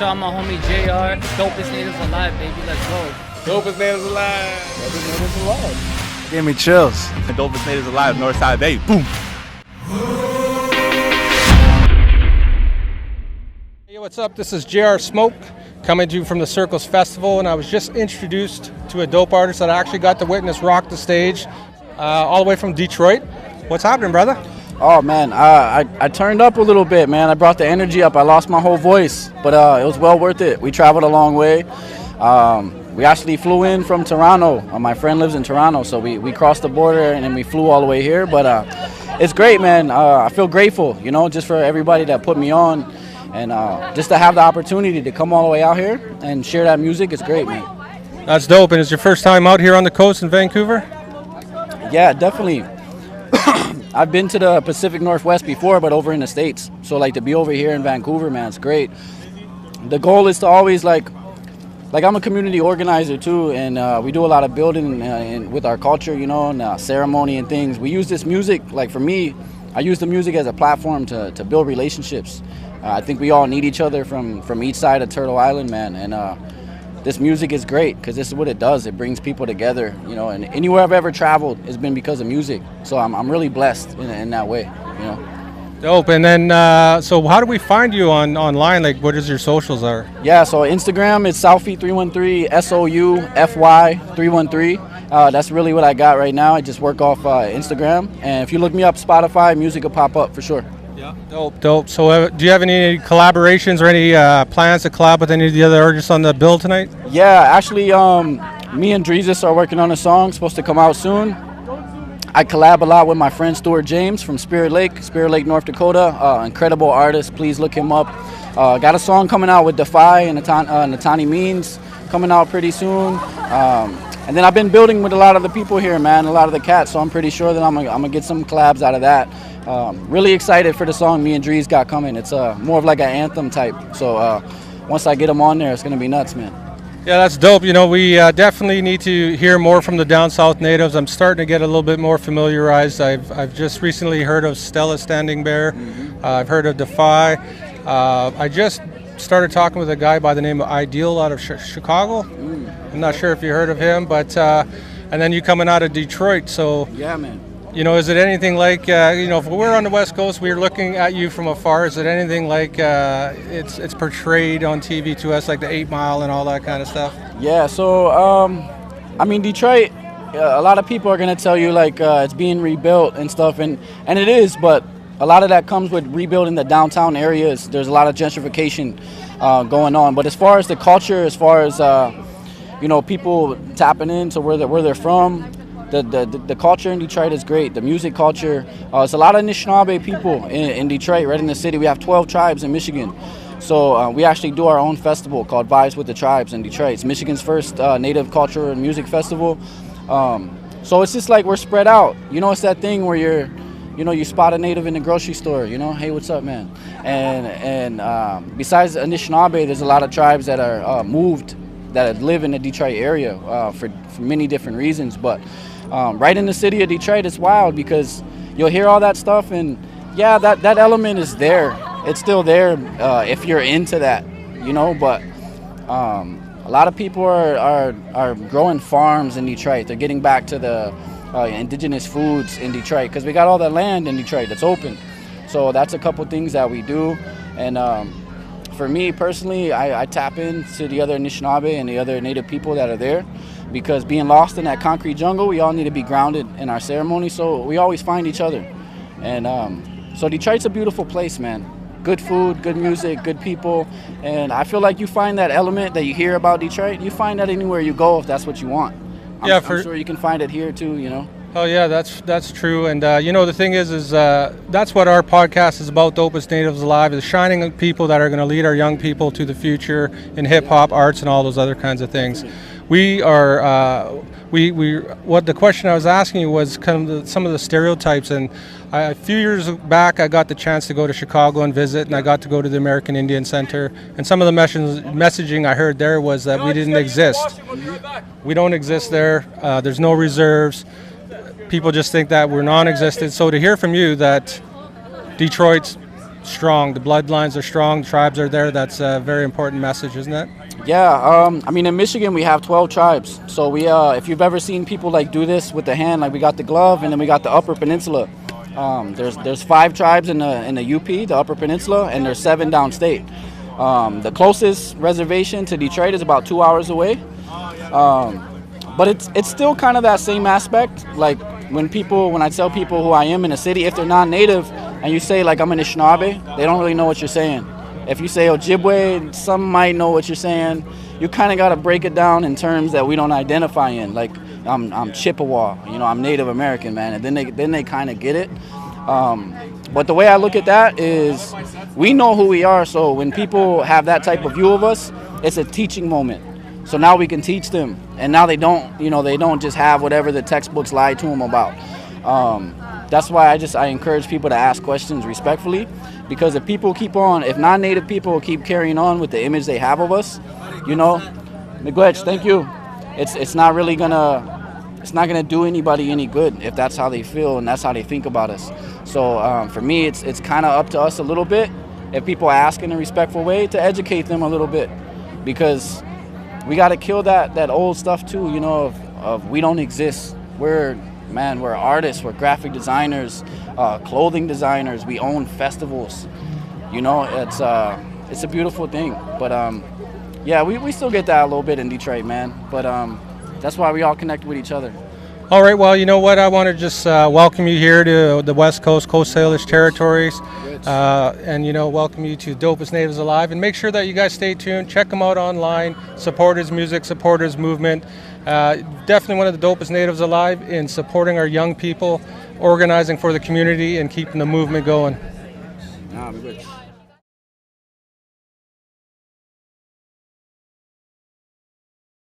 shout out my homie JR. Dopest natives alive, baby. Let's go. Dopest natives alive. Dopest natives alive. Give me chills. The dopest natives alive, Northside Bay. Boom. Hey, what's up? This is JR Smoke coming to you from the Circles Festival, and I was just introduced to a dope artist that I actually got to witness rock the stage all the way from Detroit. What's happening, brother? Oh man, I turned up a little bit, man. I brought the energy up. I lost my whole voice, but it was well worth it. We traveled a long way. We actually flew in from Toronto. My friend lives in Toronto, so we crossed the border and then we flew all the way here. But it's great, man. I feel grateful, just for everybody that put me on, and just to have the opportunity to come all the way out here and share that music is great, man. That's dope. And it's your first time out here on the coast in Vancouver? Yeah, definitely. I've been to the Pacific Northwest before, but over in the States. So like to be over here in Vancouver, man, it's great. The goal is to always like I'm a community organizer too, and we do a lot of building with our culture, and ceremony and things. We use this music, like for me, I use the music as a platform to build relationships. I think we all need each other from each side of Turtle Island, man, and this music is great because this is what it does. It brings people together, and anywhere I've ever traveled has been because of music. So I'm really blessed in that way, Dope. And then, so how do we find you online? Like, what is your socials are? Yeah, so Instagram is Soufy313, SOUFY313. That's really what I got right now. I just work off Instagram. And if you look me up Spotify, music will pop up for sure. Yeah. Dope. So do you have any collaborations or any plans to collab with any of the other artists on the bill tonight? Yeah, actually, me and Dreezus are working on a song, supposed to come out soon. I collab a lot with my friend Stuart James from Spirit Lake, North Dakota. Incredible artist. Please look him up. Got a song coming out with Defy and Natani Means coming out pretty soon. And then I've been building with a lot of the people here, man, a lot of the cats. So I'm pretty sure that I'm gonna get some collabs out of that. Really excited for the song me and Drees got coming. It's more of like an anthem type. So once I get them on there, it's gonna be nuts, man. Yeah, that's dope. We definitely need to hear more from the down south natives. I'm starting to get a little bit more familiarized. I've just recently heard of Stella Standing Bear. I've heard of Defy. I just started talking with a guy by the name of Ideal out of Chicago. I'm not sure if you heard of him, but and then you coming out of Detroit. So yeah, man. Is it anything like, if we're on the West Coast, we're looking at you from afar, is it anything like it's portrayed on TV to us, like the 8 Mile and all that kind of stuff? Yeah, so, Detroit, a lot of people are going to tell you, like, it's being rebuilt and stuff, and it is, but a lot of that comes with rebuilding the downtown areas. There's a lot of gentrification going on, but as far as the culture, as far as, people tapping into where they're from, the culture in Detroit is great. The music culture, it's a lot of Anishinaabe people in Detroit, right in the city. We have 12 tribes in Michigan. So we actually do our own festival called Vibes with the Tribes in Detroit. It's Michigan's first native culture and music festival. So it's just like we're spread out. It's that thing where you spot a native in the grocery store, hey, what's up, man? And besides Anishinaabe, there's a lot of tribes that are moved, that live in the Detroit area for many different reasons. But right in the city of Detroit, it's wild because you'll hear all that stuff, and yeah, that element is there. It's still there if you're into that, but a lot of people are growing farms in Detroit. They're getting back to the indigenous foods in Detroit because we got all that land in Detroit that's open. So that's a couple things that we do. And for me personally, I tap into the other Anishinaabe and the other native people that are there, because being lost in that concrete jungle, we all need to be grounded in our ceremony, so we always find each other. And so Detroit's a beautiful place, man. Good food, good music, good people, and I feel like you find that element that you hear about Detroit, you find that anywhere you go if that's what you want. I'm sure you can find it here too, Oh yeah, that's true. And the thing is that's what our podcast is about. Dopest Natives Alive is shining people that are going to lead our young people to the future in hip hop, arts, and all those other kinds of things. We are what the question I was asking you was kind of some of the stereotypes, and a few years back I got the chance to go to Chicago and visit, and I got to go to the American Indian Center, and some of the messaging I heard there was that we didn't exist. We don't exist there. There's no reserves. People just think that we're non-existent. So to hear from you that Detroit's strong. The bloodlines are strong. The tribes are there. That's a very important message, isn't it? Yeah, I mean, in Michigan we have 12 tribes. So we, if you've ever seen people like do this with the hand, like we got the glove, and then we got the Upper Peninsula. There's 5 tribes in the UP, the Upper Peninsula, and there's 7 downstate. The closest reservation to Detroit is about 2 hours away. But it's still kind of that same aspect. Like when I tell people who I am in a city, if they're non-native, and you say like I'm an Anishinaabe, they don't really know what you're saying. If you say Ojibwe, some might know what you're saying. You kind of got to break it down in terms that we don't identify in. Like I'm Chippewa, I'm Native American, man, and then they kind of get it. But the way I look at that is we know who we are. So when people have that type of view of us, it's a teaching moment. So now we can teach them, and now they don't just have whatever the textbooks lie to them about. That's why I encourage people to ask questions respectfully, because if non-native people keep carrying on with the image they have of us, Miigwech, thank you. It's not really gonna do anybody any good if that's how they feel and that's how they think about us. So for me, it's kind of up to us a little bit, if people ask in a respectful way, to educate them a little bit, because we got to kill that old stuff too, of we don't exist. We're artists, we're graphic designers, clothing designers, we own festivals. It's a beautiful thing. But yeah, we still get that a little bit in Detroit, man. But that's why we all connect with each other. All right, well, you know what? I want to just welcome you here to the West Coast, Coast Salish territories, and, welcome you to Dopest Natives Alive. And make sure that you guys stay tuned. Check him out online. Support his music, support his movement. Definitely one of the dopest natives alive in supporting our young people, organizing for the community, and keeping the movement going. Nah, we're good.